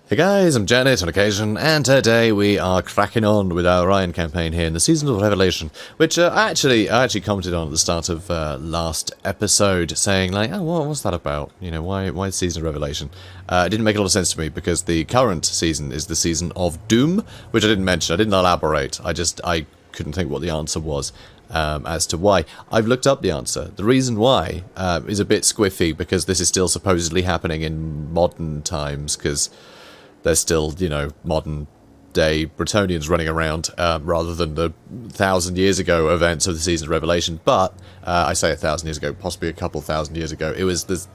Hey guys, I'm Janet on occasion, and today we are cracking on with our Orion campaign here in the Season of Revelation, which I actually commented on at the start of last episode, saying like, oh, what's that about? You know, why the Season of Revelation? It didn't make a lot of sense to me because the current season is the Season of Doom, which I didn't mention. I didn't elaborate. I couldn't think what the answer was. As to why. I've looked up the answer. The reason why is a bit squiffy because this is still supposedly happening in modern times, because there's still, you know, modern day Bretonnians running around rather than the 1,000 years ago events of the Season of Revelation. But I say 1,000 years ago, possibly a couple thousand years ago. It was this,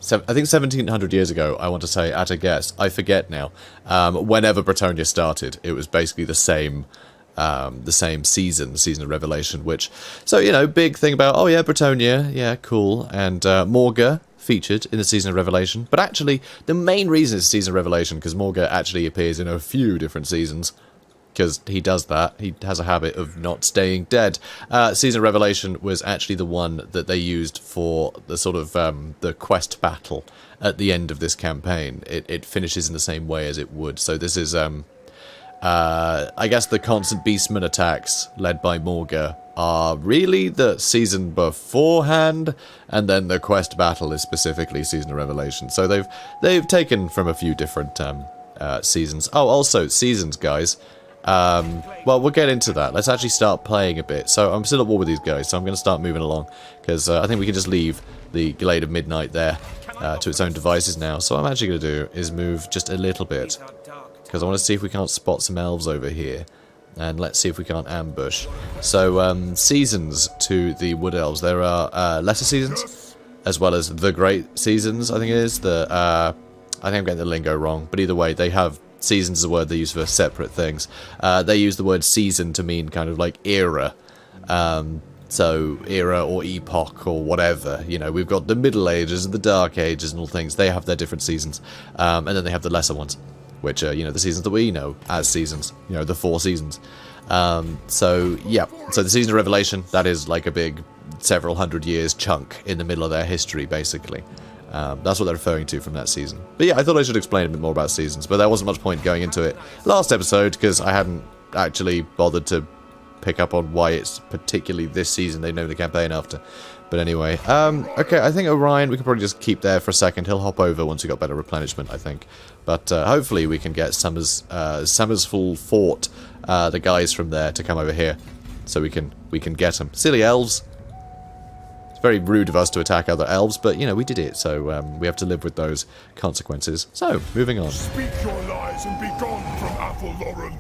I think 1,700 years ago, I want to say, at a guess. I forget now. Whenever Bretonnia started, it was basically the same season, the Season of Revelation, which, so, you know, big thing about, oh yeah, Bretonnia, yeah, cool, and Morga featured in the Season of Revelation, but actually, the main reason it's Season of Revelation, because Morga actually appears in a few different seasons, because he does that, he has a habit of not staying dead. Season of Revelation was actually the one that they used for the sort of, the quest battle at the end of this campaign. It finishes in the same way as it would, so this is, I guess the constant beastman attacks led by Morga are really the season beforehand, and then the quest battle is specifically Season of Revelation. So they've taken from a few different seasons. Oh, also seasons, guys. Well, we'll get into that. Let's actually start playing a bit. So I'm still at war with these guys, so I'm going to start moving along because I think we can just leave the Glade of Midnight there to its own devices now. So what I'm actually going to do is move just a little bit, because I want to see if we can't spot some elves over here. And let's see if we can't ambush. So, seasons to the Wood Elves. There are lesser seasons, as well as the Great Seasons, I think it is. I think I'm getting the lingo wrong, but either way, they have seasons as a word they use for separate things. They use the word season to mean kind of like era. So, era or epoch or whatever. You know, we've got the Middle Ages and the Dark Ages and all things. They have their different seasons. And then they have the lesser ones, which are, you know, the seasons that we know as seasons, you know, the 4 seasons. So, yeah, so the Season of Revelation, that is like a big several hundred years chunk in the middle of their history, basically. That's what they're referring to from that season. But yeah, I thought I should explain a bit more about seasons, but there wasn't much point going into it last episode, because I hadn't actually bothered to pick up on why it's particularly this season they know the campaign after. But anyway, okay, I think Orion, we could probably just keep there for a second. He'll hop over once we got better replenishment, I think. But hopefully we can get Summersful Fort, the guys from there, to come over here, so we can get them. Silly elves. It's very rude of us to attack other elves, but you know we did it, so we have to live with those consequences. So moving on. Speak your lies and be gone from Athelloren.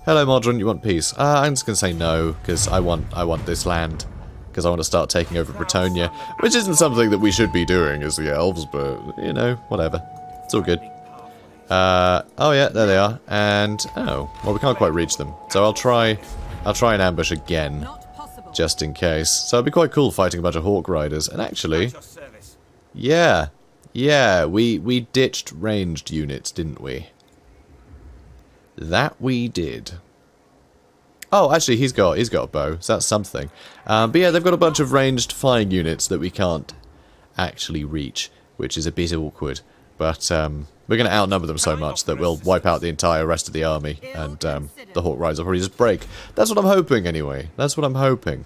Hello, Modron. You want peace? I'm just gonna say no, because I want this land. Because I want to start taking over Bretonnia, which isn't something that we should be doing as the elves, but, you know, whatever. It's all good. Oh yeah, there they are. And, oh, well, we can't quite reach them. So I'll try and ambush again, just in case. So it'd be quite cool fighting a bunch of Hawk Riders. And actually, yeah, we ditched ranged units, didn't we? That we did. Oh, actually, he's got a bow, so that's something. But yeah, they've got a bunch of ranged flying units that we can't actually reach, which is a bit awkward. But we're going to outnumber them so much that we'll wipe out the entire rest of the army, and the Hawk Riders will probably just break. That's what I'm hoping, anyway. That's what I'm hoping.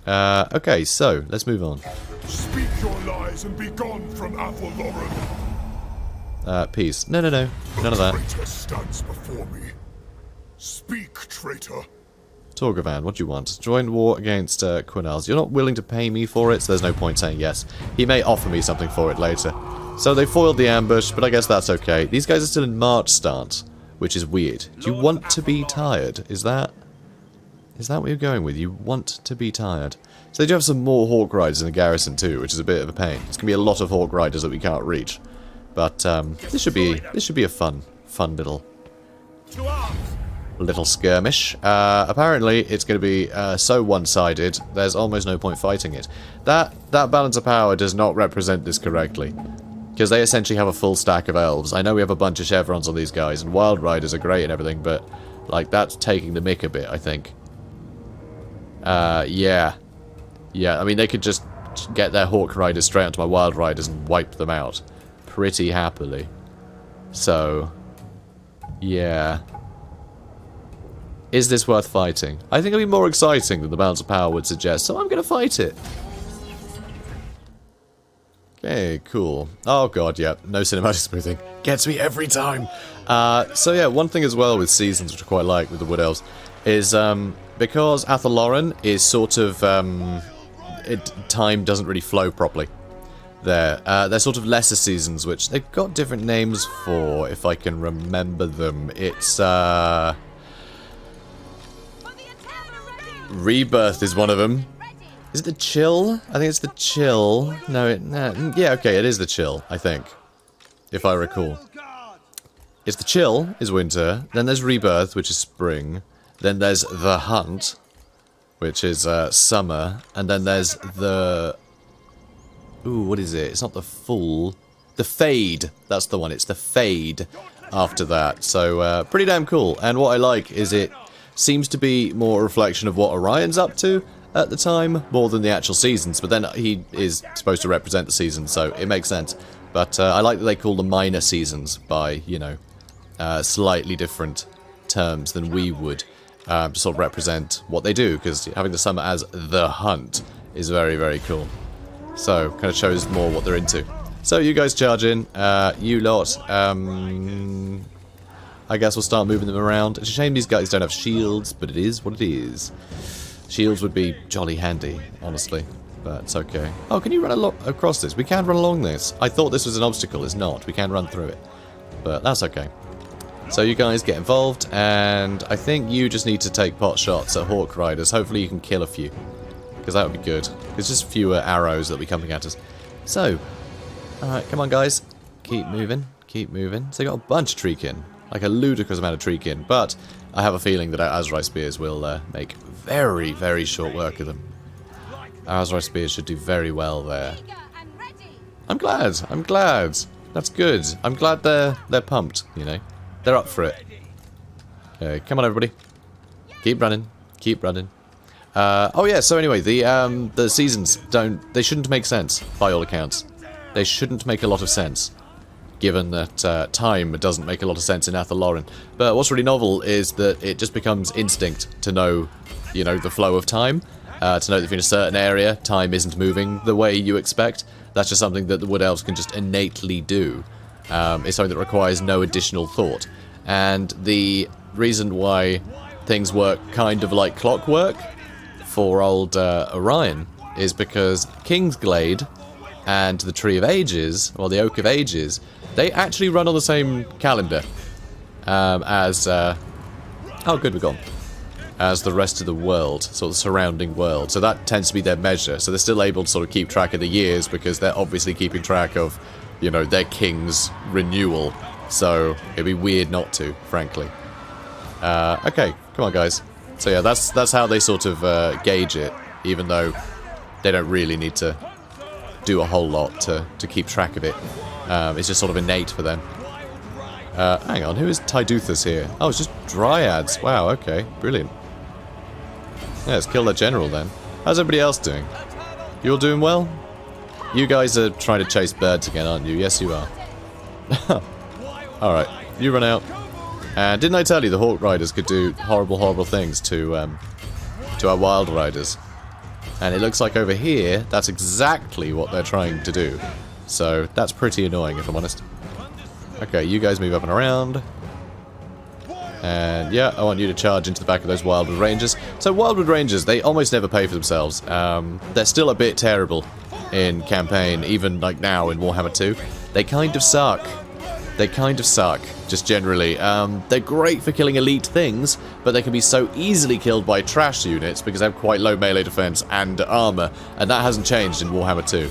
Okay, so let's move on. Speak your lies and be gone from Athelloren. Peace. No, none of that. Traitor stands before me. Speak, traitor. Torgavan, what do you want? Join war against Quinals. You're not willing to pay me for it, so there's no point saying yes. He may offer me something for it later. So they foiled the ambush, but I guess that's okay. These guys are still in march stance, which is weird. Do you want to be tired? Is that what you're going with? You want to be tired? So they do have some more Hawk Riders in the garrison too, which is a bit of a pain. It's going to be a lot of Hawk Riders that we can't reach. But this should be a fun little skirmish. Apparently, it's going to be so one-sided, there's almost no point fighting it. That balance of power does not represent this correctly, because they essentially have a full stack of elves. I know we have a bunch of chevrons on these guys, and Wild Riders are great and everything, but like that's taking the mick a bit, I think. Yeah. I mean, they could just get their Hawk Riders straight onto my Wild Riders and wipe them out pretty happily. So, yeah. Is this worth fighting? I think it'll be more exciting than the balance of power would suggest, so I'm going to fight it. Okay, cool. Oh god, yeah, no cinematic smoothing. Gets me every time! So yeah, one thing as well with seasons, which I quite like with the Wood Elves, is because Athaloran is sort of... time doesn't really flow properly. They're sort of lesser seasons, which they've got different names for, if I can remember them. It's, Rebirth is one of them. Is it the Chill? I think it's the Chill. No, yeah, okay, it is the Chill, I think. If I recall. It's the Chill, is winter. Then there's Rebirth, which is spring. Then there's the Hunt, which is summer. And then there's the... Ooh, what is it? It's not the Full. The Fade. That's the one. It's the Fade after that. So, pretty damn cool. And what I like is it seems to be more a reflection of what Orion's up to at the time, more than the actual seasons. But then he is supposed to represent the seasons, so it makes sense. But I like that they call the minor seasons by, you know, slightly different terms than we would to sort of represent what they do, because having the summer as the Hunt is very, very cool. So, kind of shows more what they're into. So, you guys charge in. You lot, I guess we'll start moving them around. It's a shame these guys don't have shields, but it is what it is. Shields would be jolly handy, honestly. But it's okay. Oh, can you run across this? We can run along this. I thought this was an obstacle. It's not. We can run through it. But that's okay. So you guys get involved, and I think you just need to take pot shots at Hawk Riders. Hopefully you can kill a few. Because that would be good. There's just fewer arrows that'll be coming at us. So, alright, come on guys. Keep moving. Keep moving. So you got a bunch of Treekin. Like a ludicrous amount of Treekin. But I have a feeling that our Azhag Spears will make very, very short work of them. Our Azhag Spears should do very well there. I'm glad. I'm glad. That's good. I'm glad they're pumped, you know. They're up for it. Okay, come on everybody. Keep running. Keep running. Oh yeah, so anyway, the seasons they shouldn't make sense, by all accounts. They shouldn't make a lot of sense, given that time doesn't make a lot of sense in Athaloran. But what's really novel is that it just becomes instinct to know, you know, the flow of time. To know that if you're in a certain area, time isn't moving the way you expect. That's just something that the Wood Elves can just innately do. It's something that requires no additional thought. And the reason why things work kind of like clockwork for old Orion is because Kingsglade and the Tree of Ages, or the Oak of Ages, they actually run on the same calendar as... oh good, we're gone. As the rest of the world, sort of surrounding world. So that tends to be their measure. So they're still able to sort of keep track of the years because they're obviously keeping track of, you know, their king's renewal. So it'd be weird not to, frankly. Okay, come on guys. So yeah, that's how they sort of gauge it, even though they don't really need to do a whole lot to keep track of it. It's just sort of innate for them. Hang on, who is Tyduthus here? Oh, it's just Dryads. Wow, okay, brilliant. Yeah, let's kill their general then. How's everybody else doing? You all doing well? You guys are trying to chase birds again, aren't you? Yes, you are. Alright, you run out. And didn't I tell you the Hawk Riders could do horrible, horrible things to our Wild Riders? And it looks like over here, that's exactly what they're trying to do. So, that's pretty annoying, if I'm honest. Okay, you guys move up and around. And yeah, I want you to charge into the back of those Wildwood Rangers. So Wildwood Rangers, they almost never pay for themselves. They're still a bit terrible in campaign, even like now in Warhammer 2. They kind of suck. They kind of suck, just generally. They're great for killing elite things, but they can be so easily killed by trash units because they have quite low melee defense and armor, and that hasn't changed in Warhammer 2.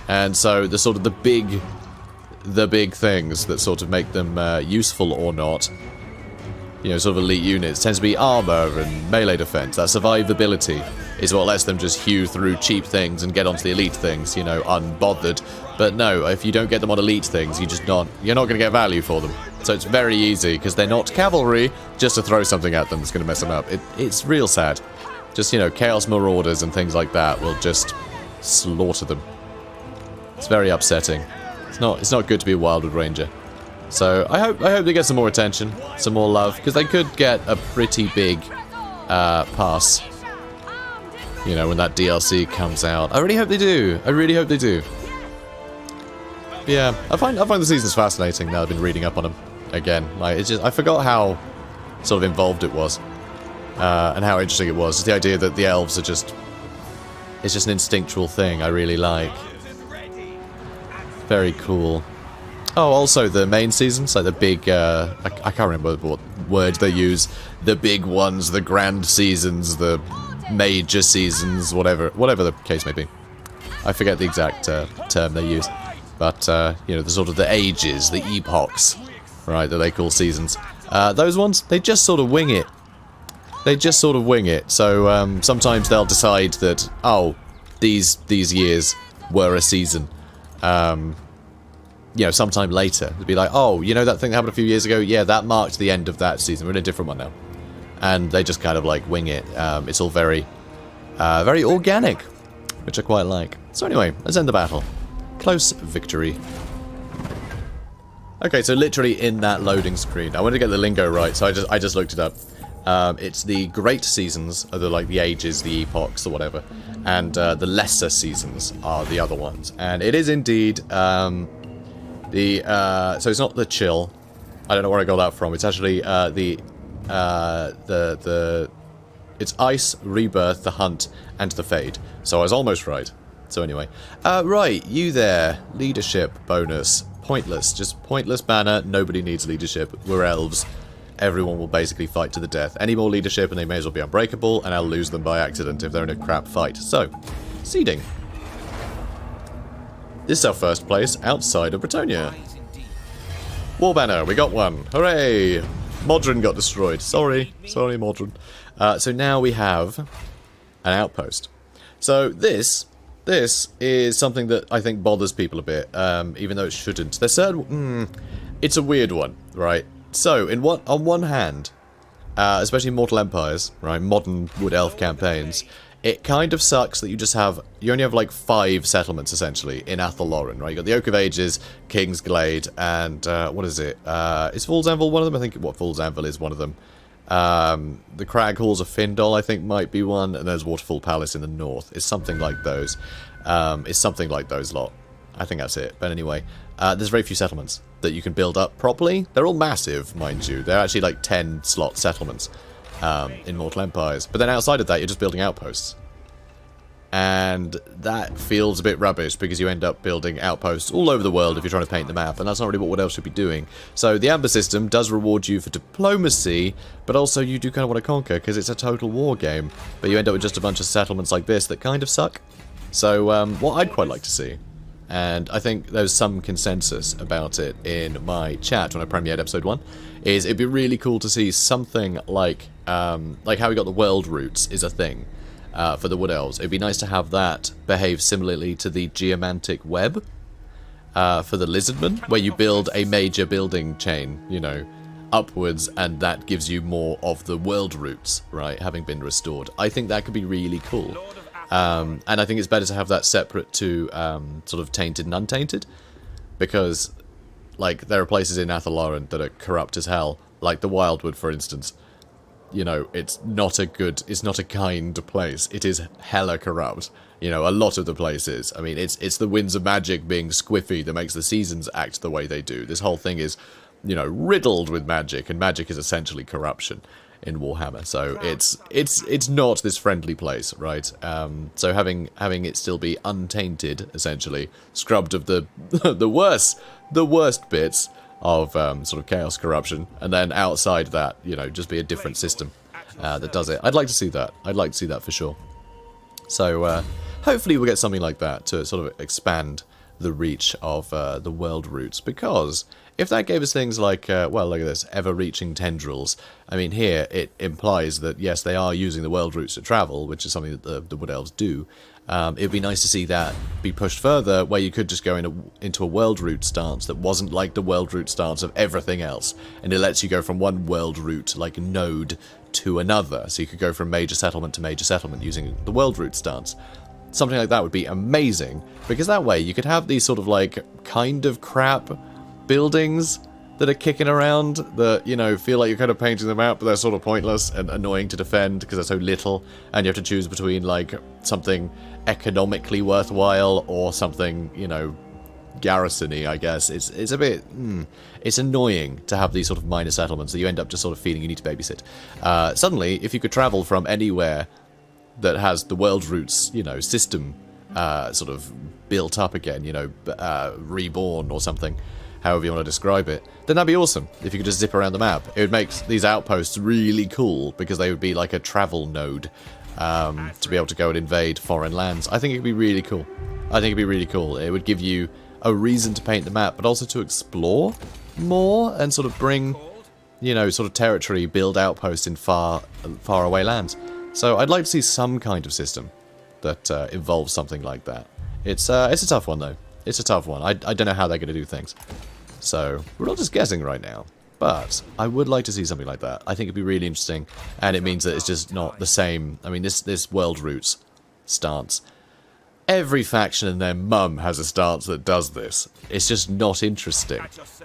And so the sort of the big things that sort of make them useful or not, you know, sort of elite units, tends to be armor and melee defense. That survivability is what lets them just hew through cheap things and get onto the elite things, you know, unbothered. But no, if you don't get them on elite things, you're not going to get value for them. So it's very easy, because they're not cavalry, just to throw something at them that's going to mess them up. It's real sad. Just, you know, Chaos Marauders and things like that will just slaughter them. It's very upsetting. It's not good to be a Wildwood Ranger. So I hope they get some more attention, some more love, because they could get a pretty big pass. You know, when that DLC comes out. I really hope they do. I really hope they do. But yeah, I find the seasons fascinating now I've been reading up on them again. Like, it's just, I forgot how sort of involved it was. And how interesting it was. Just the idea that the elves are just... It's just an instinctual thing I really like. Very cool. Oh, also the main seasons, like the big, I can't remember what word they use. The big ones, the grand seasons, the major seasons, whatever the case may be. I forget the exact term they use. But, you know, the sort of the ages, the epochs, right, that they call seasons. Those ones, they just sort of wing it. They just sort of wing it. So, sometimes they'll decide that, oh, these years were a season. You know, sometime later, it'd be like, oh, you know that thing that happened a few years ago? Yeah, that marked the end of that season. We're in a different one now. And they just kind of, like, wing it. It's all very organic, which I quite like. So anyway, let's end the battle. Close victory. Okay, so literally in that loading screen, I wanted to get the lingo right, so I just looked it up. It's the great seasons, are the ages, the epochs, or whatever. And the lesser seasons are the other ones. And it is indeed... so it's not the chill. I don't know where I got that from. It's actually it's ice, rebirth, the hunt, and the fade. So I was almost right. So anyway, right, you there, leadership bonus, pointless, just pointless banner. Nobody needs leadership. We're elves. Everyone will basically fight to the death. Any more leadership, and they may as well be unbreakable, and I'll lose them by accident if they're in a crap fight. So, seeding. This is our first place outside of Bretonnia. War banner, we got one. Hooray! Modron got destroyed. Sorry, Modron. So now we have an outpost. So this is something that I think bothers people a bit, even though it shouldn't. There's certain... it's a weird one, right? So, on one hand, especially in Mortal Empires, right, modern Wood Elf campaigns, it kind of sucks that you only have like 5 settlements essentially in Athelloren, right? You got the Oak of Ages, Kingsglade, and what is it? Is Fool's Anvil one of them? I think Fool's Anvil is one of them. The Crag Halls of Findol, I think, might be one, and there's Waterfall Palace in the north. It's something like those. It's something like those lot. I think that's it. But anyway, there's very few settlements that you can build up properly. They're all massive, mind you. They're actually like 10-slot settlements. In Mortal Empires. But then outside of that, you're just building outposts. And that feels a bit rubbish, because you end up building outposts all over the world if you're trying to paint the map, and that's not really what else should be doing. So the Amber system does reward you for diplomacy, but also you do kind of want to conquer, because it's a total war game. But you end up with just a bunch of settlements like this that kind of suck. So what I'd quite like to see, and I think there's some consensus about it in my chat when I premiered episode 1, is it'd be really cool to see something like how we got the world routes is a thing for the Wood Elves. It'd be nice to have that behave similarly to the geomantic web for the Lizardmen, where you build a major building chain, you know, upwards, and that gives you more of the world routes, right, having been restored. I think that could be really cool. And I think it's better to have that separate to sort of tainted and untainted, because like there are places in Athelloren that are corrupt as hell, like the Wildwood, for instance. You know, it's not a kind place. It is hella corrupt. You know, a lot of the places. I mean, it's the winds of magic being squiffy that makes the seasons act the way they do. This whole thing is, you know, riddled with magic, and magic is essentially corruption in Warhammer. So it's not this friendly place, right? So having it still be untainted, essentially, scrubbed of the the worst bits of sort of chaos corruption, and then outside that, you know, just be a different system that does it. I'd like to see that. I'd like to see that for sure. So hopefully we'll get something like that to sort of expand the reach of the world routes, because if that gave us things like, well, look at this, ever-reaching tendrils. I mean, here it implies that, yes, they are using the world routes to travel, which is something that the Wood Elves do. It'd be nice to see that be pushed further, where you could just go into a world route stance that wasn't like the world route stance of everything else, and it lets you go from one world route, like node, to another. So you could go from major settlement to major settlement using the world route stance. Something like that would be amazing, because that way you could have these sort of like kind of crap buildings that are kicking around that, you know, feel like you're kind of painting them out, but they're sort of pointless and annoying to defend because they're so little, and you have to choose between, like, something economically worthwhile or something, you know, garrisony, I guess. It's a bit... it's annoying to have these sort of minor settlements that you end up just sort of feeling you need to babysit. Suddenly, if you could travel from anywhere that has the world roots, you know, system sort of built up again, you know, reborn or something, however you want to describe it, then that'd be awesome if you could just zip around the map. It would make these outposts really cool because they would be like a travel node to be able to go and invade foreign lands. I think it'd be really cool. I think it'd be really cool. It would give you a reason to paint the map, but also to explore more and sort of bring, you know, sort of territory, build outposts in far away lands. So I'd like to see some kind of system that involves something like that. It's a tough one, though. It's a tough one. I don't know how they're going to do things. So, we're all just guessing right now. But, I would like to see something like that. I think it'd be really interesting. And it means that it's just not the same. I mean, this World Roots stance. Every faction and their mum has a stance that does this. It's just not interesting.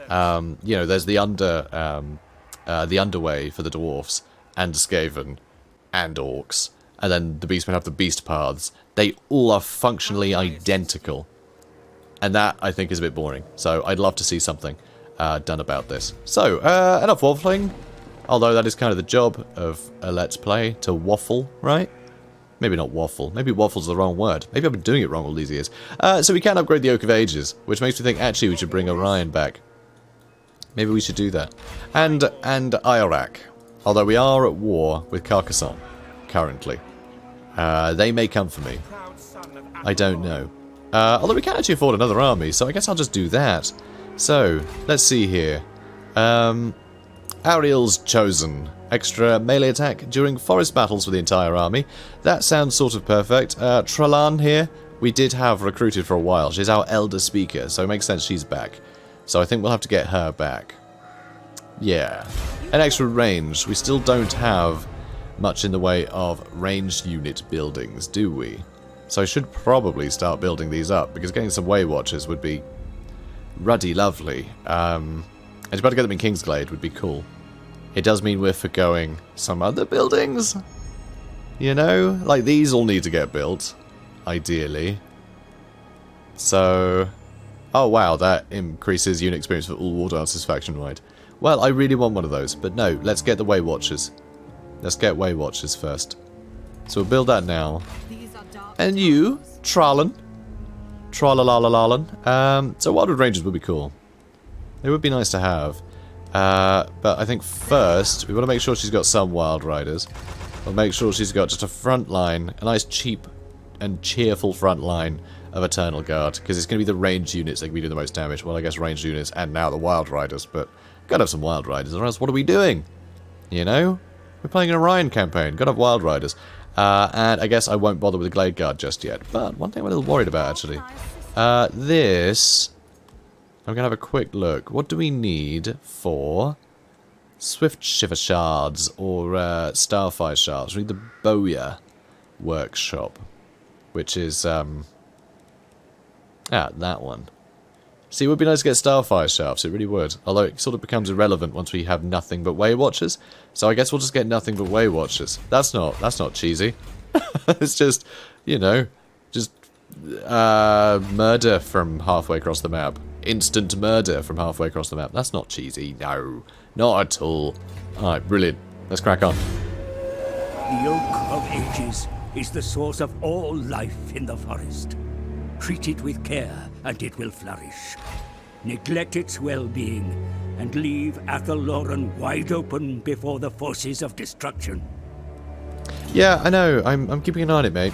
You know, there's the underway for the dwarfs, and Skaven, and orcs. And then the beastmen have the beast paths. They all are functionally identical. And that, I think, is a bit boring. So I'd love to see something done about this. So, enough waffling. Although that is kind of the job of a Let's Play, to waffle, right? Maybe not waffle. Maybe waffle's the wrong word. Maybe I've been doing it wrong all these years. So we can upgrade the Oak of Ages, which makes me think, actually, we should bring Orion back. Maybe we should do that. And Ironbark. Although we are at war with Carcassonne, currently. They may come for me. I don't know. Although we can actually afford another army, so I guess I'll just do that. So, let's see here. Ariel's Chosen. Extra melee attack during forest battles for the entire army. That sounds sort of perfect. Tralan here, we did have recruited for a while. She's our elder speaker, so it makes sense she's back. So I think we'll have to get her back. Yeah. An extra range. We still don't have much in the way of ranged unit buildings, do we? So I should probably start building these up, because getting some Way Watchers would be ruddy lovely. And to be able to get them in Kingsglade would be cool. It does mean we're forgoing some other buildings. You know? Like, these all need to get built. Ideally. So... oh, wow, that increases unit experience for all War Dancers faction-wide. Well, I really want one of those, but no, let's get the Way Watchers. Let's get Way Watchers first. So we'll build that now. And you, Tralan. Tralalalalan. So Wildwood Rangers would be cool. It would be nice to have. But I think first, we want to make sure she's got some Wild Riders. We'll make sure she's got just a front line, a nice cheap and cheerful front line of Eternal Guard, because it's going to be the ranged units that can be doing the most damage. Well, I guess ranged units and now the Wild Riders, but gotta have some Wild Riders, or else what are we doing? You know? We're playing an Orion campaign, gotta have Wild Riders. And I guess I won't bother with the Glade Guard just yet, but one thing I'm a little worried about, actually. This... I'm going to have a quick look. What do we need for Swift Shiver Shards or Starfire Shards? We need the Bowyer Workshop, which is, that one. See, it would be nice to get Starfire Shafts, it really would. Although it sort of becomes irrelevant once we have nothing but Way Watchers. So I guess we'll just get nothing but Way Watchers. That's not cheesy. It's just, you know, just murder from halfway across the map. Instant murder from halfway across the map. That's not cheesy. No, not at all. Alright, brilliant. Let's crack on. The Oak of Ages is the source of all life in the forest. Treat it with care, and it will flourish. Neglect its well-being, and leave Athaloran wide open before the forces of destruction. Yeah, I know. I'm keeping an eye on it, mate.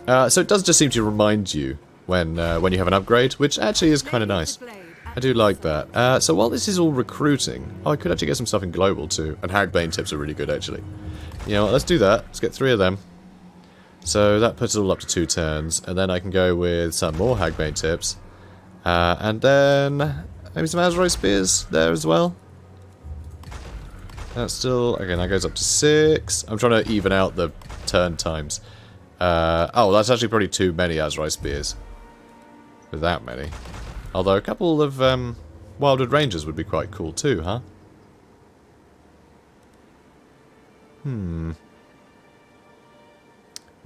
So it does just seem to remind you when you have an upgrade, which actually is kind of nice. I do like that. So while this is all recruiting... oh, I could actually get some stuff in Global, too. And Hagbane tips are really good, actually. You know what, let's do that. Let's get 3 of them. So that puts it all up to 2 turns. And then I can go with some more Hagbane tips. And then... maybe some Azhag Spears there as well. That's still... okay, that goes up to 6. I'm trying to even out the turn times. Oh, that's actually probably too many Azhag Spears. With that many. Although a couple of Wildwood Rangers would be quite cool too, huh?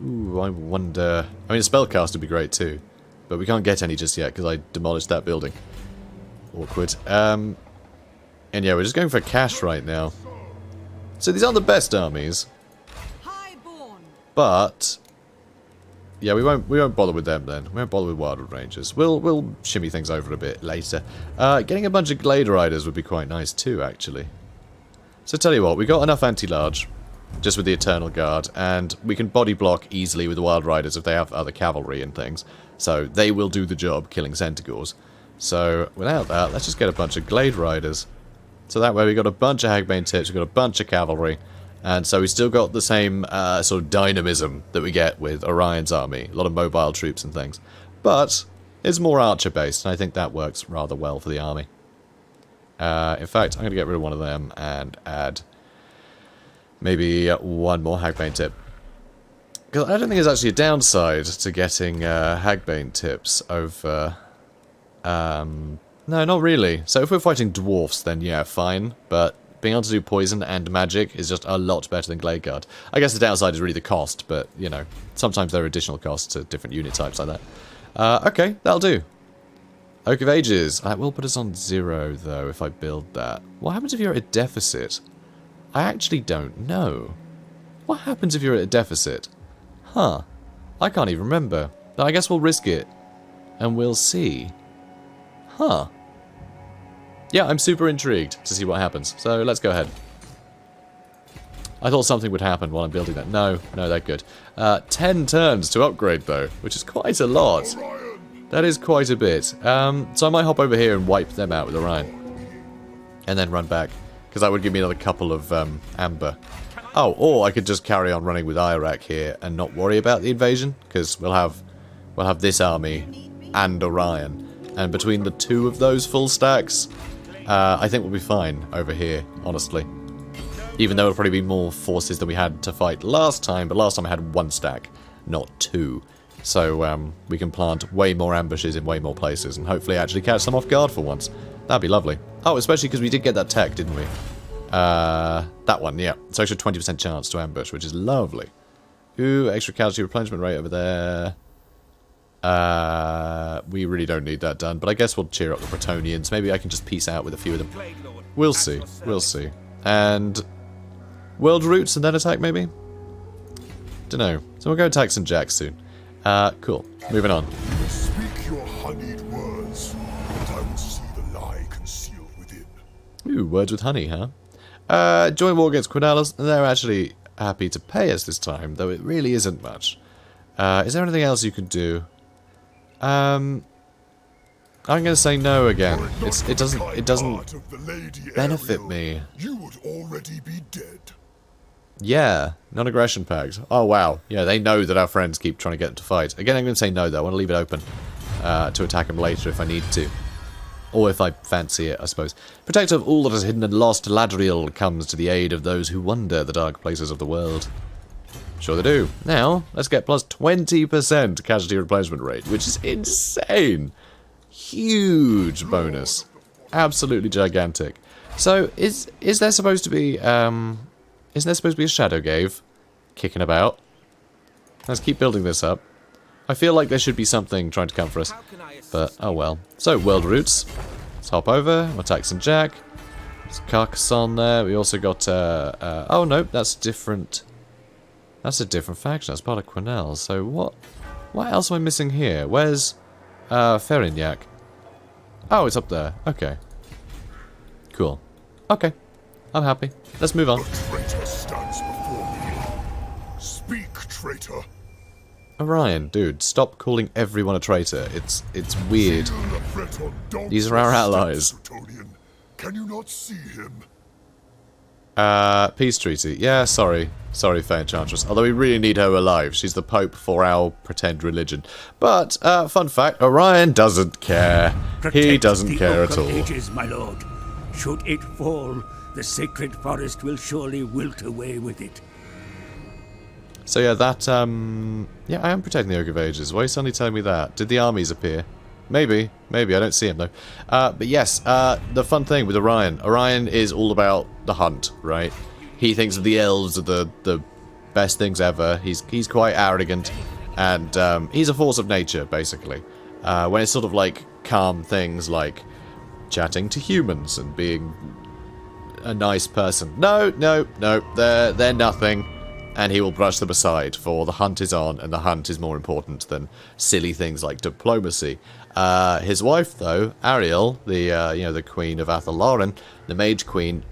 Ooh, I wonder... I mean, a spellcast would be great too. But we can't get any just yet, because I demolished that building. Awkward. And yeah, we're just going for cash right now. So these aren't the best armies. But... yeah, we won't bother with them then. We won't bother with Wildwood Rangers. We'll shimmy things over a bit later. Getting a bunch of Glade Riders would be quite nice too, actually. So tell you what, we got enough anti-large, just with the Eternal Guard, and we can body block easily with the Wild Riders if they have other cavalry and things. So they will do the job killing Centaurs. So without that, let's just get a bunch of Glade Riders. So that way we got a bunch of Hagbane tips, we've got a bunch of cavalry, and so we still got the same sort of dynamism that we get with Orion's army. A lot of mobile troops and things. But it's more archer based, and I think that works rather well for the army. In fact, I'm going to get rid of one of them and add maybe one more Hagbane tip. Because I don't think there's actually a downside to getting Hagbane tips over... no, not really. So if we're fighting dwarfs, then yeah, fine. But being able to do poison and magic is just a lot better than Glade Guard. I guess the downside is really the cost, but, you know, sometimes there are additional costs to different unit types like that. Okay, that'll do. Oak of Ages. That will put us on 0, though, if I build that. What happens if you're at a deficit? I actually don't know. What happens if you're at a deficit? Huh. I can't even remember. But I guess we'll risk it. And we'll see. Huh. Yeah, I'm super intrigued to see what happens. So let's go ahead. I thought something would happen while I'm building that. No, they're good. 10 turns to upgrade, though, which is quite a lot. That is quite a bit. So I might hop over here and wipe them out with Orion. And then run back. Because that would give me another couple of amber. Oh, or I could just carry on running with Ironbark here and not worry about the invasion. Because we'll have this army and Orion. And between the two of those full stacks, I think we'll be fine over here, honestly. Even though it'll probably be more forces than we had to fight last time. But last time I had 1 stack, not 2. So we can plant way more ambushes in way more places and hopefully actually catch them off guard for once. That'd be lovely. Oh, especially because we did get that tech, didn't we? That one, yeah. It's actually a 20% chance to ambush, which is lovely. Ooh, extra casualty replenishment rate over there. We really don't need that done, but I guess we'll cheer up the Bretonians. Maybe I can just peace out with a few of them. We'll see. We'll see. And world roots and then attack, maybe? Dunno. So we'll go attack St. Jack soon. Cool. Moving on. You will speak your honeyed words, and I will see the lie concealed within. Ooh, words with honey, huh? Join war against Quinalis, and they're actually happy to pay us this time, though it really isn't much. Is there anything else you can do? I'm gonna say no again. It doesn't benefit me. You would already be dead. Yeah, non-aggression pact. Oh wow, yeah, they know that our friends keep trying to get them to fight. Again, I'm going to say no though, I want to leave it open to attack them later if I need to. Or if I fancy it, I suppose. Protector of all that is hidden and lost, Ladriel comes to the aid of those who wander the dark places of the world. Sure they do. Now, let's get plus 20% casualty replenishment rate, which is insane. Huge bonus. Absolutely gigantic. So, is there supposed to be, isn't there supposed to be a Shadow Gave kicking about? Let's keep building this up. I feel like there should be something trying to come for us. But, oh well. So, World Roots. Let's hop over. We'll attack St. Jack. There's Carcassonne there. We also got, oh no, that's different. That's a different faction. That's part of Quenelle. So, what else am I missing here? Where's, Ferignac? Oh, it's up there. Okay. Cool. Okay. I'm happy. Let's move on. A traitor stands before me. Speak, traitor. Orion, dude, stop calling everyone a traitor. It's weird. These are our allies. Can you not see him? Peace treaty. Yeah, sorry. Sorry, Fae Enchantress. Although we really need her alive. She's the Pope for our pretend religion. But, fun fact, Orion doesn't care. He doesn't care at all. Ages, my lord. Should it fall, the sacred forest will surely wilt away with it. So yeah, that, yeah, I am protecting the Oak of Ages. Why are you suddenly telling me that? Did the armies appear? Maybe. I don't see him, though. But yes, the fun thing with Orion. Orion is all about the hunt, right? He thinks the elves are the best things ever. He's quite arrogant. And he's a force of nature, basically. When it's sort of like calm things like chatting to humans and being a nice person. No, they're nothing. And he will brush them aside, for the hunt is on, and the hunt is more important than silly things like diplomacy. His wife, though, Ariel, the Queen of Athaloran, the Mage Queen,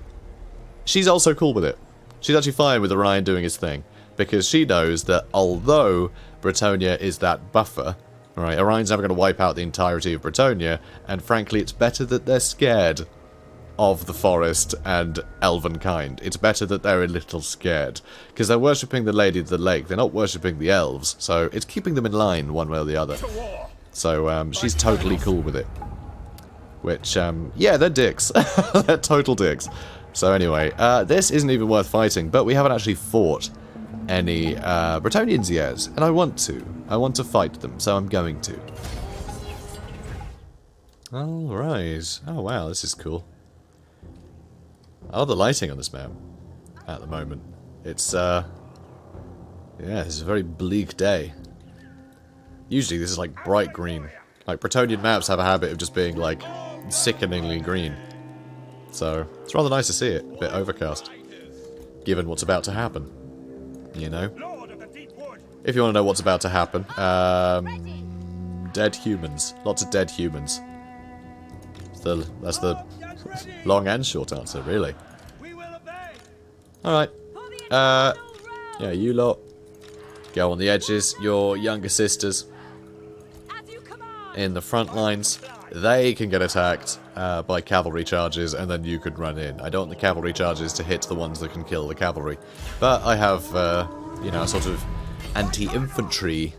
she's also cool with it. She's actually fine with Orion doing his thing, because she knows that although Bretonnia is that buffer, right, Orion's never going to wipe out the entirety of Bretonnia, and frankly, it's better that they're scared of the forest and elven kind. It's better that they're a little scared, because they're worshipping the Lady of the Lake. They're not worshipping the elves, so it's keeping them in line one way or the other. So she's totally cool with it. Which, yeah, they're dicks. They're total dicks. So anyway, this isn't even worth fighting, but we haven't actually fought any Bretonians yet, and I want to. I want to fight them, so I'm going to. Alright. Oh wow, this is cool. I love the lighting on this map at the moment. It's, yeah, it's a very bleak day. Usually this is like bright green. Like, Bretonian maps have a habit of just being, like, sickeningly green. So, it's rather nice to see it. A bit overcast. Given what's about to happen. You know? If you want to know what's about to happen, dead humans. Lots of dead humans. That's the long and short answer, really. Alright. Yeah, you lot. Go on the edges. Your younger sisters in the front lines. They can get attacked by cavalry charges, and then you could run in. I don't want the cavalry charges to hit the ones that can kill the cavalry. But I have, you know, a sort of anti-infantry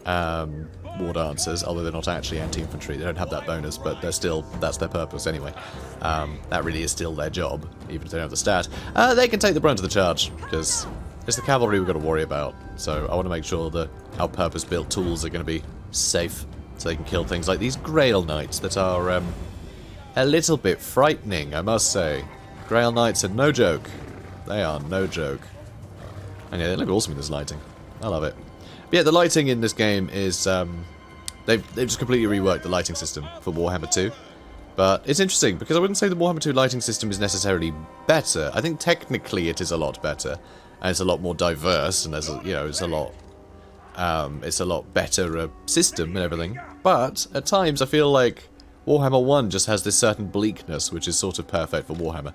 war dancers, although they're not actually anti-infantry. They don't have that bonus, but they're still, that's their purpose anyway. That really is still their job, even if they don't have the stat. They can take the brunt of the charge, because it's the cavalry we've got to worry about. So I want to make sure that our purpose-built tools are going to be safe, so they can kill things like these Grail Knights that are a little bit frightening, I must say. Grail Knights are no joke. They are no joke. And yeah, they look awesome in this lighting. I love it. But yeah, the lighting in this game is, they've just completely reworked the lighting system for Warhammer 2. But it's interesting, because I wouldn't say the Warhammer 2 lighting system is necessarily better. I think technically it is a lot better, and it's a lot more diverse, and there's, you know, it's a lot better system and everything. But at times I feel like Warhammer 1 just has this certain bleakness, which is sort of perfect for Warhammer.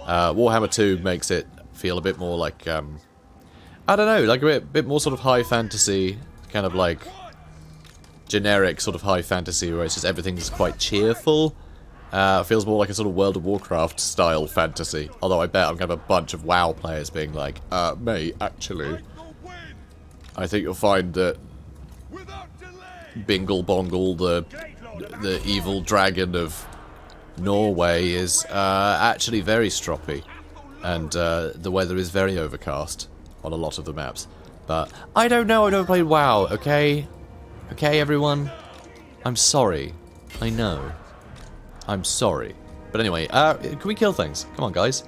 Warhammer 2 makes it feel a bit more like, I don't know, like a bit more sort of high fantasy, kind of like generic sort of high fantasy, where it's just everything's quite cheerful. Feels more like a sort of World of Warcraft style fantasy. Although I bet I'm going to have a bunch of WoW players being like, mate, actually, I think you'll find that Bingle Bongle, the evil dragon of Norway, is actually very stroppy. And the weather is very overcast on a lot of the maps. But I don't know, I've never played WoW, okay? Okay, everyone? I'm sorry. I know. I'm sorry. But anyway, can we kill things? Come on, guys.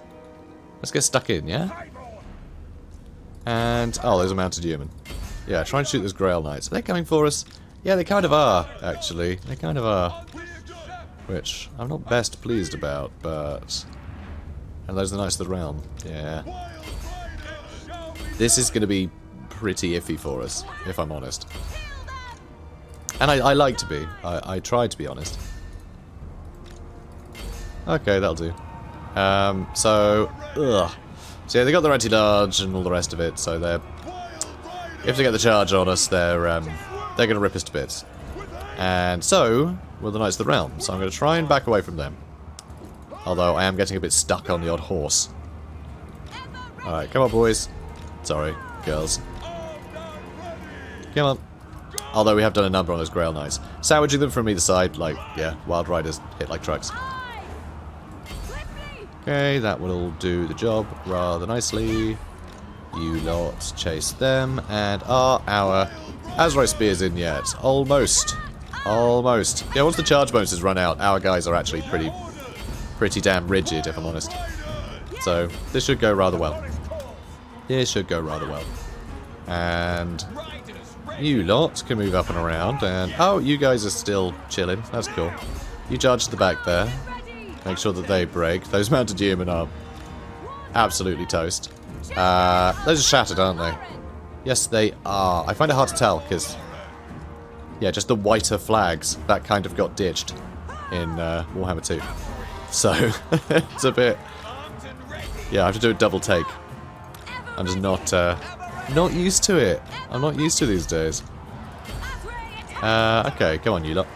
Let's get stuck in, yeah? And, oh, there's a mounted human. Yeah, try and shoot those Grail Knights. Are they coming for us? Yeah, they kind of are, actually. They kind of are. Which I'm not best pleased about, but... And those are the Knights of the Realm. Yeah. This is going to be pretty iffy for us, if I'm honest. And I like to be. I try to be honest. Okay, that'll do. So yeah, they got their anti-large and all the rest of it, so they're... If they get the charge on us, they're going to rip us to bits. And so, will the Knights of the Realm, so I'm going to try and back away from them. Although, I am getting a bit stuck on the odd horse. Alright, come on, boys. Sorry, girls. Come on. Although we have done a number on those Grail Knights. Sandwiching them from either side, like, yeah, Wild Riders hit like trucks. Okay, that will do the job rather nicely. You lot chase them, and are our Azhag spears in yet? Almost. Almost. Yeah, once the charge bonuses run out, our guys are actually pretty damn rigid, if I'm honest. So, this should go rather well. This should go rather well. And you lot can move up and around, and oh, you guys are still chilling. That's cool. You charge to the back there. Make sure that they break. Those mounted yeomen are absolutely toast. Those are shattered, aren't they? Yes, they are. I find it hard to tell, because, yeah, just the whiter flags, that kind of got ditched in Warhammer 2. So, it's a bit... Yeah, I have to do a double take. I'm just not used to it. I'm not used to these days. Okay, come on, you lot.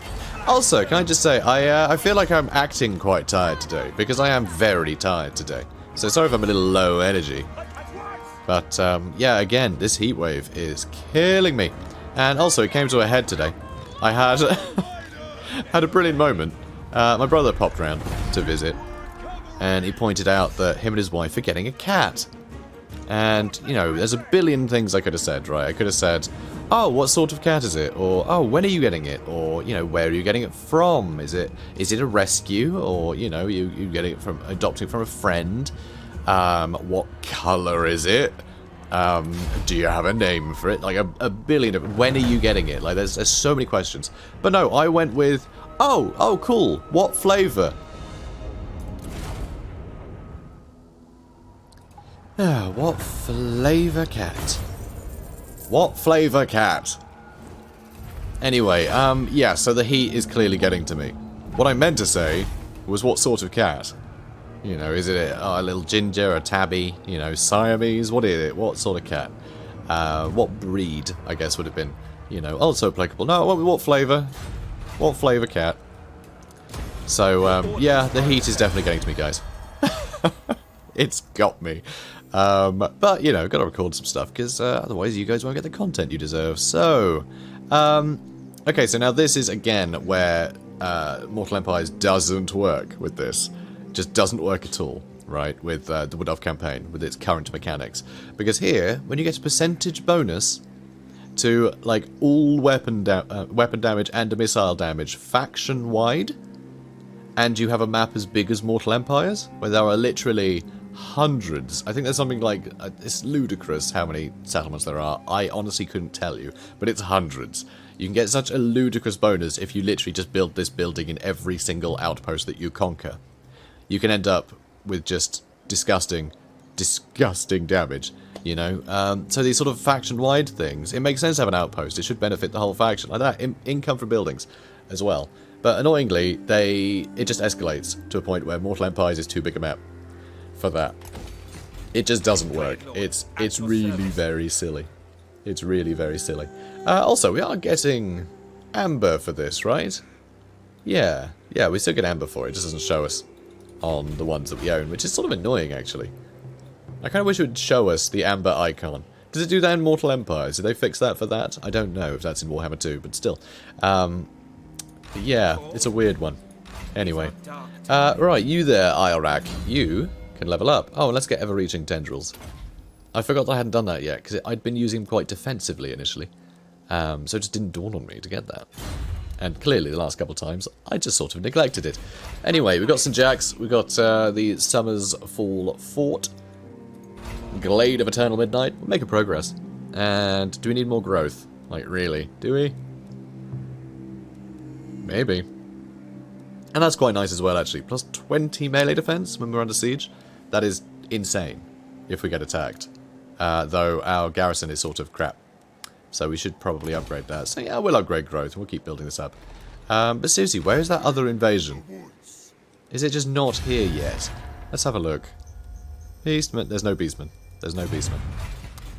Also, can I just say, I feel like I'm acting quite tired today, because I am very tired today. So sorry if I'm a little low energy. But, yeah, again, this heat wave is killing me. And also, it came to a head today. I had, had a brilliant moment. My brother popped round to visit, and he pointed out that him and his wife are getting a cat. And, you know, there's a billion things I could have said, right? I could have said, oh, what sort of cat is it? Or, oh, when are you getting it? Or, you know, where are you getting it from? Is it a rescue? Or, you know, you getting it from, adopting it from a friend? What colour is it? Do you have a name for it? Like a billion of, when are you getting it? Like there's so many questions. But no, I went with, oh, cool. What flavour? What flavour cat? What flavour cat? Anyway, yeah, so the heat is clearly getting to me. What I meant to say was what sort of cat? You know, is it a little ginger, a tabby, you know, Siamese? What is it? What sort of cat? What breed, I guess, would have been, you know, also applicable. No, what flavour? What flavour cat? So, yeah, the heat is definitely getting to me, guys. It's got me. But, you know, gotta record some stuff, because otherwise you guys won't get the content you deserve. So, okay, so now this is, again, where Mortal Empires doesn't work with this. Just doesn't work at all, right, with the Wood Elf campaign, with its current mechanics. Because here, when you get a percentage bonus to, like, all weapon damage and missile damage faction-wide, and you have a map as big as Mortal Empires, where there are literally hundreds. I think there's something like, it's ludicrous how many settlements there are. I honestly couldn't tell you, but it's hundreds. You can get such a ludicrous bonus if you literally just build this building in every single outpost that you conquer. You can end up with just disgusting damage, you know? So these sort of faction-wide things, it makes sense to have an outpost. It should benefit the whole faction. Like that, income from buildings as well. But annoyingly, it just escalates to a point where Mortal Empires is too big a map for that. It just doesn't work. It's really very silly. It's really very silly. Also, we are getting amber for this, right? Yeah, we still get amber for it. It just doesn't show us on the ones that we own, which is sort of annoying, actually. I kind of wish it would show us the amber icon. Does it do that in Mortal Empires? Did they fix that for that? I don't know if that's in Warhammer 2, but still. But yeah, it's a weird one. Anyway. Right, you there, Ironbark. You can level up. Oh, let's get ever-reaching tendrils. I forgot that I hadn't done that yet, because I'd been using them quite defensively initially. So it just didn't dawn on me to get that. And clearly, the last couple of times, I just sort of neglected it. Anyway, we've got St. Jack's, we've got the Summer's Fall Fort, Glade of Eternal Midnight. We're making progress. And do we need more growth? Like, really? Do we? Maybe. And that's quite nice as well, actually. Plus 20 melee defense when we're under siege. That is insane if we get attacked. Though our garrison is sort of crap. So we should probably upgrade that. So yeah, we'll upgrade growth. We'll keep building this up. But seriously, where is that other invasion? Is it just not here yet? Let's have a look. Beastman. There's no Beastman. There's no Beastman.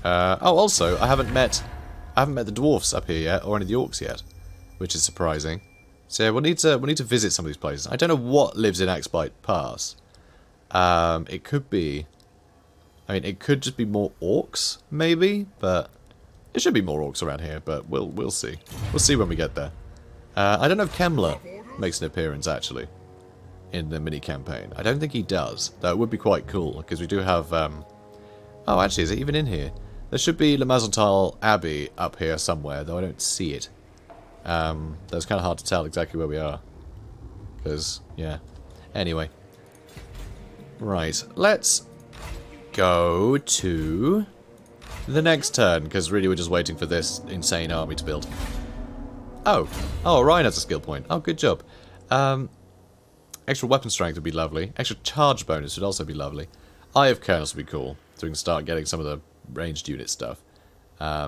Oh, also, I haven't met the dwarfs up here yet, or any of the orcs yet, which is surprising. So yeah, we'll need to visit some of these places. I don't know what lives in Axbite Pass. It could be. I mean, it could just be more orcs, maybe, but. There should be more orcs around here, but we'll see. We'll see when we get there. I don't know if Kemmler makes an appearance, actually, in the mini-campaign. I don't think he does. That would be quite cool, because we do have... Oh, actually, is it even in here? There should be Le Mazental Abbey up here somewhere, though I don't see it. That's kind of hard to tell exactly where we are. Because, yeah. Anyway. Right, let's go to the next turn, because really we're just waiting for this insane army to build. Oh, Orion has a skill point. Oh, good job. Extra weapon strength would be lovely. Extra charge bonus would also be lovely. Eye of Curse would be cool, so we can start getting some of the ranged unit stuff.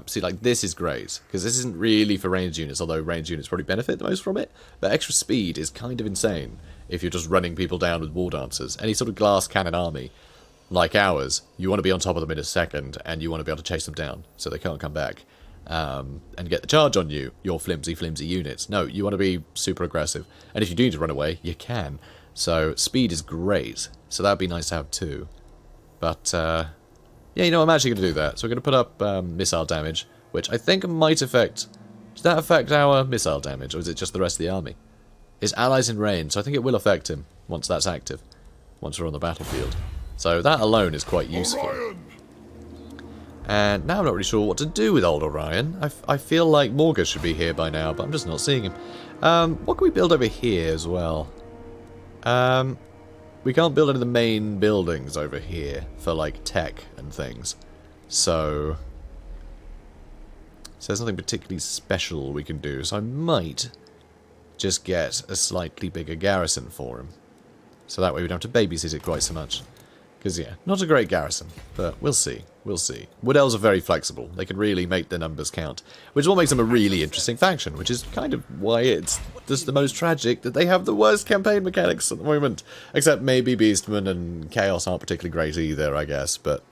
See, like, this is great, because this isn't really for ranged units, although ranged units probably benefit the most from it. But extra speed is kind of insane if you're just running people down with war dancers. Any sort of glass cannon army, like ours, you want to be on top of them in a second, and you want to be able to chase them down, so they can't come back. And get the charge on you, your flimsy units. No, you want to be super aggressive. And if you do need to run away, you can. So, speed is great. So that would be nice to have too. But, yeah, you know, I'm actually going to do that. So we're going to put up missile damage, which I think might affect... Does that affect our missile damage, or is it just the rest of the army? His allies in range, so I think it will affect him once that's active. Once we're on the battlefield. So that alone is quite useful. Orion! And now I'm not really sure what to do with old Orion. I feel like Morga should be here by now, but I'm just not seeing him. What can we build over here as well? We can't build any of the main buildings over here for, like, tech and things. So there's nothing particularly special we can do. So I might just get a slightly bigger garrison for him. So that way we don't have to babysit it quite so much. Because, yeah, not a great garrison, but we'll see. We'll see. Wood Elves are very flexible. They can really make their numbers count. Which is what makes them a really interesting faction, which is kind of why it's just the most tragic that they have the worst campaign mechanics at the moment. Except maybe Beastmen and Chaos aren't particularly great either, I guess. But,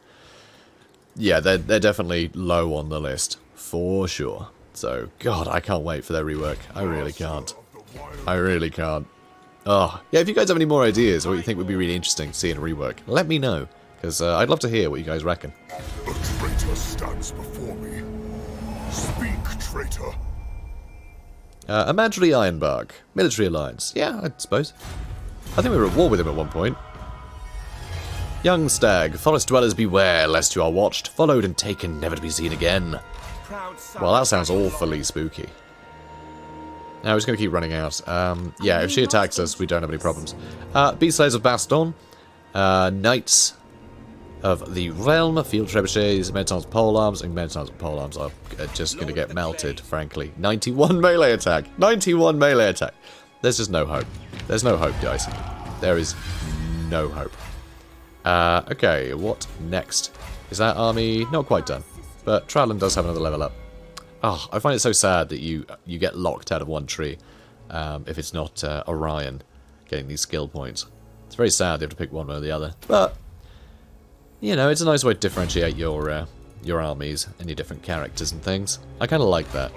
yeah, they're definitely low on the list. For sure. So, God, I can't wait for their rework. I really can't. I really can't. Oh, yeah, if you guys have any more ideas or what you think would be really interesting to see in a rework, let me know. Because I'd love to hear what you guys reckon. A traitor stands before me. Speak, traitor. A Imaginary Ironbark. Military alliance. Yeah, I suppose. I think we were at war with him at one point. Young stag. Forest dwellers beware, lest you are watched, followed and taken, never to be seen again. Well, that sounds awfully spooky. Now, we're just going to keep running out. Yeah, if she attacks us, we don't have any problems. Beast Slayers of Baston. Knights of the Realm, Field Trebuchets, Men-at-Arms Polearms, and Men-at-Arms Polearms are just going to get melted, frankly. 91 melee attack! 91 melee attack! There's just no hope. There's no hope, guys. There is no hope. Okay, what next? Is that army not quite done? But Trallan does have another level up. Oh, I find it so sad that you get locked out of one tree if it's not Orion getting these skill points. It's very sad you have to pick one or the other. But, you know, it's a nice way to differentiate your armies and your different characters and things. I kind of like that.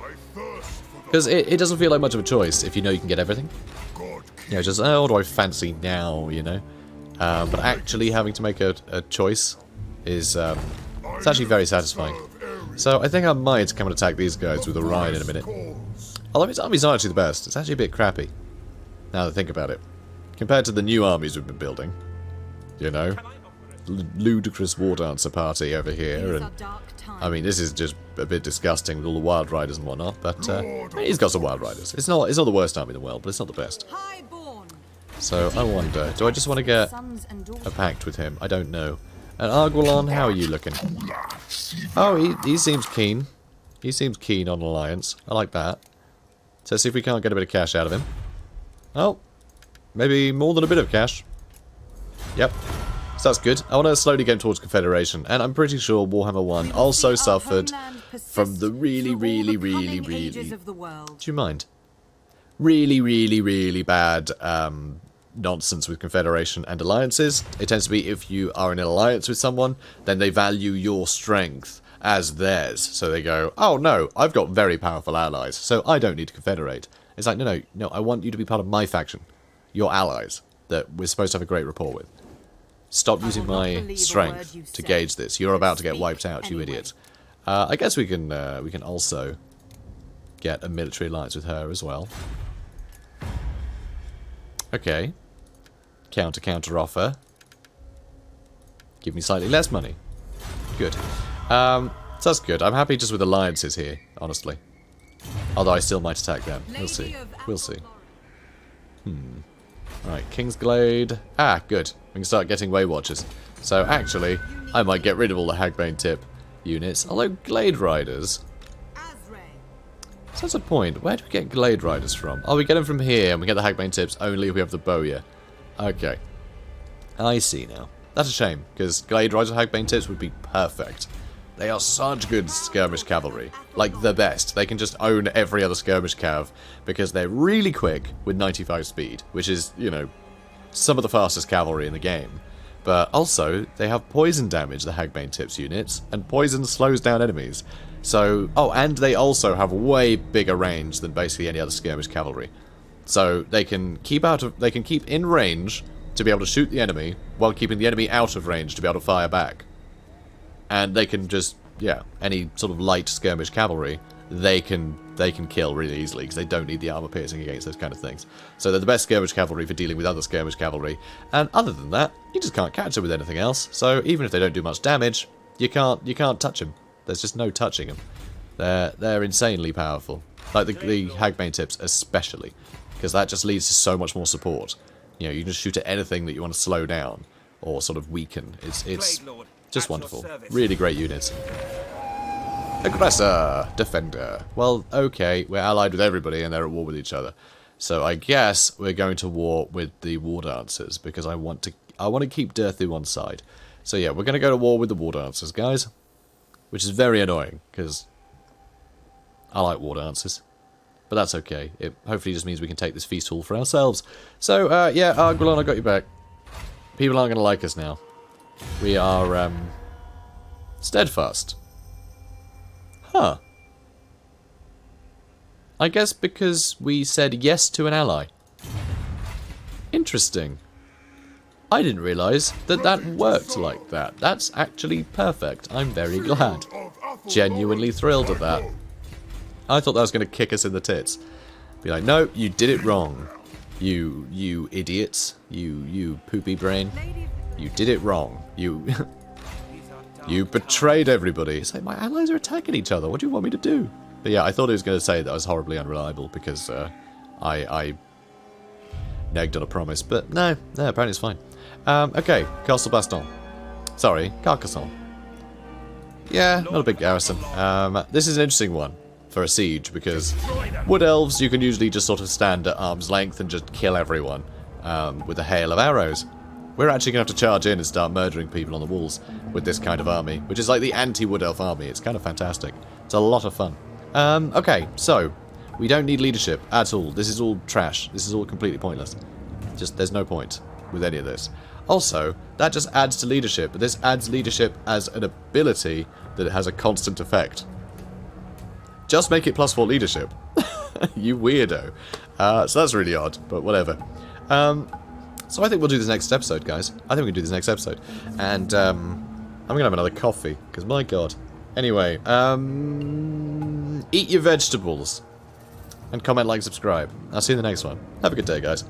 Because it doesn't feel like much of a choice if you know you can get everything. You know, just, oh, what do I fancy now, you know? But actually having to make a choice is it's actually very satisfying. So I think I might come and attack these guys with Orion in a minute. Although his armies aren't actually the best. It's actually a bit crappy. Now that I think about it. Compared to the new armies we've been building. You know? Ludicrous war dancer party over here. And I mean, this is just a bit disgusting with all the wild riders and whatnot. But I mean, he's got some wild riders. It's not the worst army in the world, but it's not the best. So I wonder, do I just want to get a pact with him? I don't know. And Arguelon, how are you looking? Oh, he seems keen. He seems keen on alliance. I like that. So let's see if we can't get a bit of cash out of him. Oh, maybe more than a bit of cash. Yep. So that's good. I want to slowly get towards Confederation. And I'm pretty sure Warhammer 1 also suffered from the really... Do you mind? Really bad nonsense with Confederation and alliances. It tends to be if you are in an alliance with someone, then they value your strength as theirs. So they go, oh no, I've got very powerful allies, so I don't need to confederate. It's like, no, I want you to be part of my faction. Your allies, that we're supposed to have a great rapport with. Stop using my strength to gauge this. You're about to get wiped out, you idiots. I guess we can also get a military alliance with her as well. Okay. Counter offer. Give me slightly less money. Good. So that's good. I'm happy just with alliances here, honestly. Although I still might attack them. We'll see. We'll see. Alright, Kingsglade. Ah, good. We can start getting Way Watchers. So actually, I might get rid of all the Hagbane Tip units. Although Glade Riders... So that's a point. Where do we get Glade Riders from? Oh, we get them from here, and we get the Hagbane Tips only if we have the Bowyer. Okay. I see now. That's a shame, because Glade Riders and Hagbane Tips would be perfect. They are such good skirmish cavalry. Like, the best. They can just own every other skirmish cav, because they're really quick with 95 speed, which is, you know, some of the fastest cavalry in the game. But also, they have poison damage, the Hagbane Tips units, and poison slows down enemies. So, oh, and they also have way bigger range than basically any other skirmish cavalry. So they can keep in range to be able to shoot the enemy, while keeping the enemy out of range to be able to fire back. And they can just, yeah, any sort of light skirmish cavalry, they can kill really easily, because they don't need the armor piercing against those kind of things. So they're the best skirmish cavalry for dealing with other skirmish cavalry. And other than that, you just can't catch them with anything else. So even if they don't do much damage, you can't touch them. There's just no touching them. They're insanely powerful. Like the Hagbane Tips especially, because that just leads to so much more support. You know, you can just shoot at anything that you want to slow down or sort of weaken. It's just wonderful. Really great units. Aggressor, Defender. Well, okay, we're allied with everybody and they're at war with each other. So I guess we're going to war with the War Dancers, because I want to keep Dirthu on side. So yeah, we're going to go to war with the War Dancers, guys. Which is very annoying, because I like War Dancers. But that's okay. It hopefully just means we can take this feast hall for ourselves. So, yeah, Arguelon, I got you back. People aren't going to like us now. We are, steadfast. Huh. I guess because we said yes to an ally. Interesting. I didn't realise that worked like that. That's actually perfect. I'm very glad. Genuinely thrilled at that. I thought that was going to kick us in the tits. Be like, no, you did it wrong. You idiots. You poopy brain. You did it wrong. You betrayed everybody. It's like, my allies are attacking each other. What do you want me to do? But yeah, I thought he was going to say that I was horribly unreliable because I negged on a promise. But no, apparently it's fine. Okay, Castle Baston. Sorry, Carcassonne. Yeah, not a big garrison. This is an interesting one for a siege, because Wood Elves, you can usually just sort of stand at arm's length and just kill everyone with a hail of arrows. We're actually going to have to charge in and start murdering people on the walls with this kind of army, which is like the anti-Wood Elf army. It's kind of fantastic. It's a lot of fun. Okay, so, we don't need leadership at all. This is all trash. This is all completely pointless. Just, there's no point with any of this. Also, that just adds to leadership, but this adds leadership as an ability that has a constant effect. Just make it +4 leadership. You weirdo. So that's really odd, but whatever. So I think we'll do this next episode, guys. I think we can do this next episode. And I'm going to have another coffee, because my god. Anyway, eat your vegetables. And comment, like, subscribe. I'll see you in the next one. Have a good day, guys.